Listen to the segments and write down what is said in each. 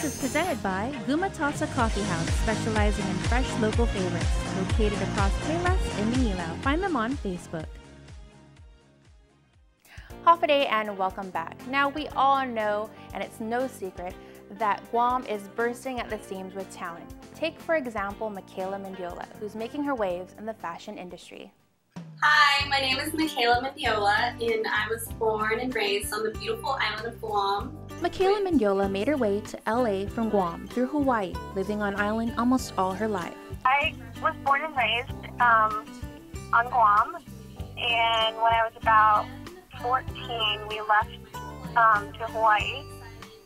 This is presented by Gumatasa Coffee House, specializing in fresh local favorites, located across Payless in Manila. Find them on Facebook. Hafaday and welcome back. Now we all know, and it's no secret, that Guam is bursting at the seams with talent. Take for example Michaela Mendiola, who's making her waves in the fashion industry. Hi, my name is Michaela Mendiola and I was born and raised on the beautiful island of Guam. Michaela Mendiola made her way to LA from Guam through Hawaii, living on island almost all her life. I was born and raised on Guam, and when I was about 14 we left to Hawaii,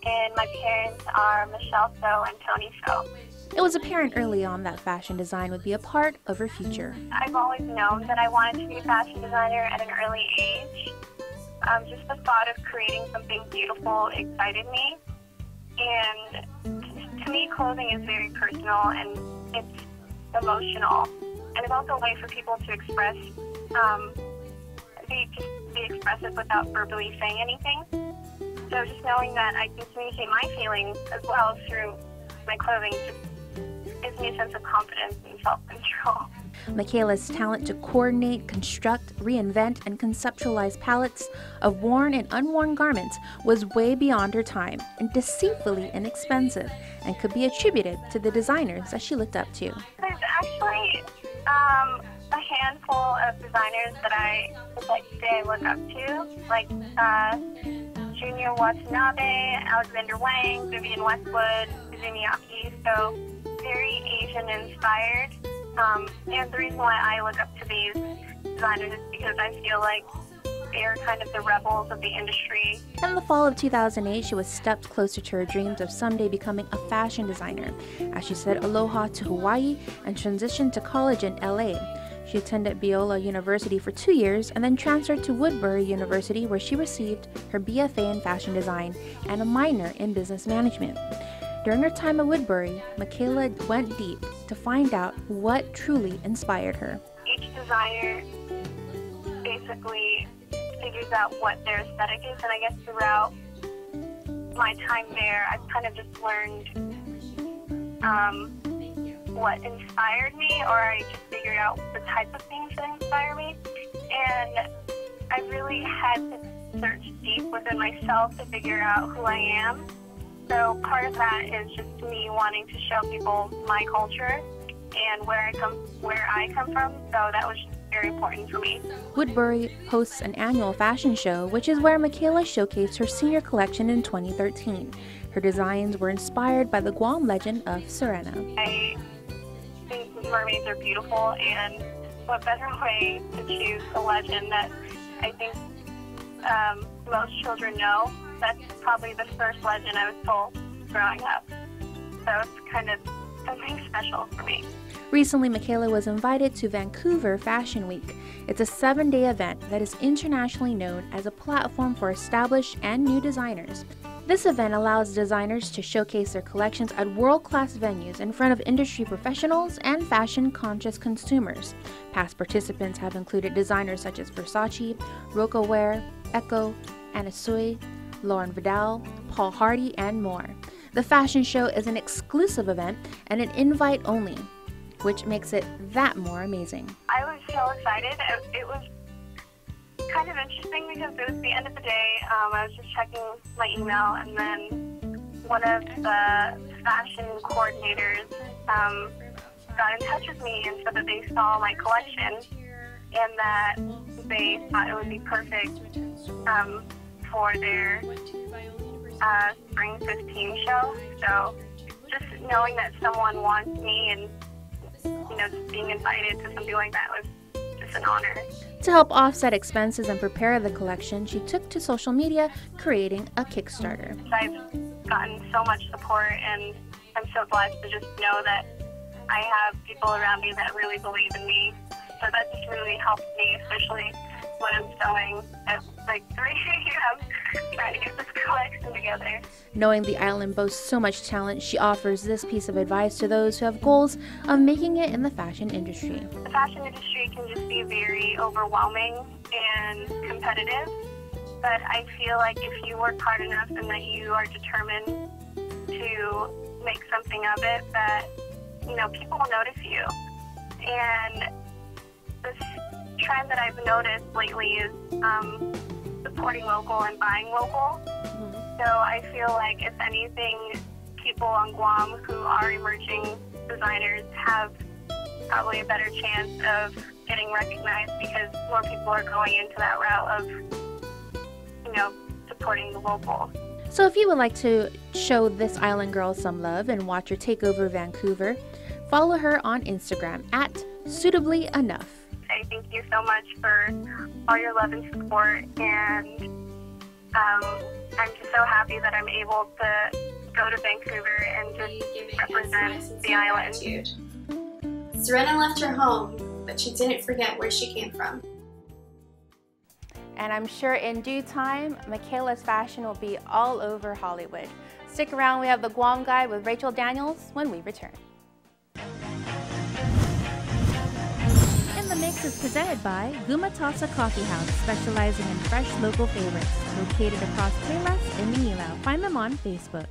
and my parents are Michelle So and Tony So. It was apparent early on that fashion design would be a part of her future. I've always known that I wanted to be a fashion designer at an early age. Just the thought of creating something beautiful excited me. And to me, clothing is very personal and it's emotional. And it's also a way for people to express, be expressive without verbally saying anything. So just knowing that I can communicate my feelings as well through my clothing just gives me a sense of confidence and self-control. Michaela's talent to coordinate, construct, reinvent, and conceptualize palettes of worn and unworn garments was way beyond her time and deceitfully inexpensive, and could be attributed to the designers that she looked up to. There's actually a handful of designers that I look up to, like Junior Watanabe, Alexander Wang, Vivienne Westwood, Miyake, so very Asian inspired. And the reason why I look up to these designers is because I feel like they're kind of the rebels of the industry. In the fall of 2008, she was stepped closer to her dreams of someday becoming a fashion designer, as she said aloha to Hawaii and transitioned to college in LA. She attended Biola University for 2 years and then transferred to Woodbury University, where she received her BFA in fashion design and a minor in business management. During her time at Woodbury, Michaela went deep to find out what truly inspired her. Each designer basically figures out what their aesthetic is, and I guess throughout my time there, I've kind of just learned what inspired me, or I just figured out the type of things that inspire me. And I really had to search deep within myself to figure out who I am. So part of that is just me wanting to show people my culture and where I come from. So that was just very important for me. Woodbury hosts an annual fashion show, which is where Michaela showcased her senior collection in 2013. Her designs were inspired by the Guam legend of Serena. I think mermaids are beautiful, and what better way to choose a legend that I think most children know. That's probably the first legend I was told growing up. So it's kind of something special for me. Recently, Michaela was invited to Vancouver Fashion Week. It's a 7-day event that is internationally known as a platform for established and new designers. This event allows designers to showcase their collections at world-class venues in front of industry professionals and fashion-conscious consumers. Past participants have included designers such as Versace, Roca Ware, Echo, Anna Sui, Lauren Vidal, Paul Hardy, and more. The fashion show is an exclusive event and an invite only, which makes it that more amazing. I was so excited. It was kind of interesting because it was the end of the day. I was just checking my email, and then one of the fashion coordinators got in touch with me and said that they saw my collection and that they thought it would be perfect for their Spring 15 show. So just knowing that someone wants me and just being invited to something like that was just an honor. To help offset expenses and prepare the collection, she took to social media, creating a Kickstarter. I've gotten so much support, and I'm so blessed to just know that I have people around me that really believe in me. So that just really helps me, especially when I'm sewing at like 3 a.m. trying to get this collection together. Knowing the island boasts so much talent, she offers this piece of advice to those who have goals of making it in the fashion industry. The fashion industry can just be very overwhelming and competitive, but I feel like if you work hard enough and that you are determined to make something of it that, you know, people will notice you. And this trend that I've noticed lately is supporting local and buying local. So I feel like, if anything, people on Guam who are emerging designers have probably a better chance of getting recognized because more people are going into that route of, you know, supporting the local. So if you would like to show this island girl some love and watch her take over Vancouver, follow her on Instagram at Suitably Enough. Thank you so much for all your love and support, and I'm just so happy that I'm able to go to Vancouver and just represent the island. Serena left her home, but she didn't forget where she came from. And I'm sure in due time, Michaela's fashion will be all over Hollywood. Stick around, we have the Guam Guide with Rachel Daniels when we return. In the Mix is presented by Gumatasa Coffee House, specializing in fresh local favorites, located across Payless in Manila. Find them on Facebook.